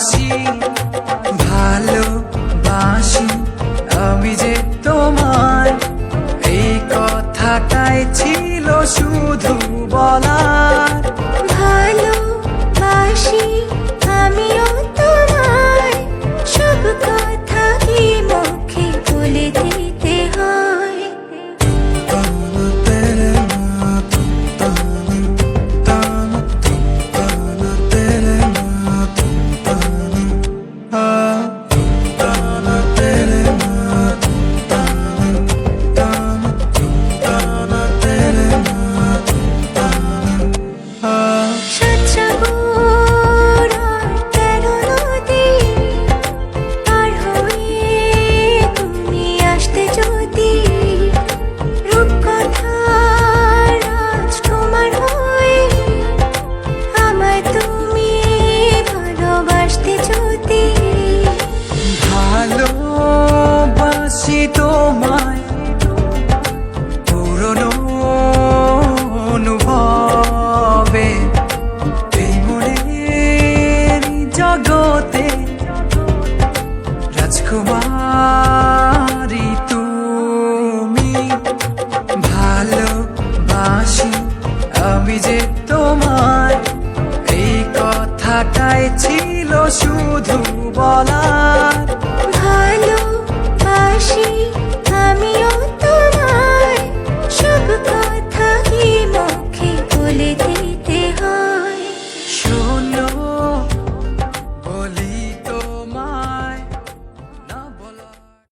ভালোবাসি ভালোবাসি আমি যে তোমায়, এই কথাটাই ছিল শুধু বলার। ভালোবাসি আমিও তোমায়, সব কথা কি মুখে বলে দিতে হয়? ভালোবাসি তোমায় পুরনো অনুভবে, এই মনের জগতে রাজকুমারী তুমি। ভালোবাসি আমি যে তোমায়, এই কথাটাই ছিল শুধু বলার।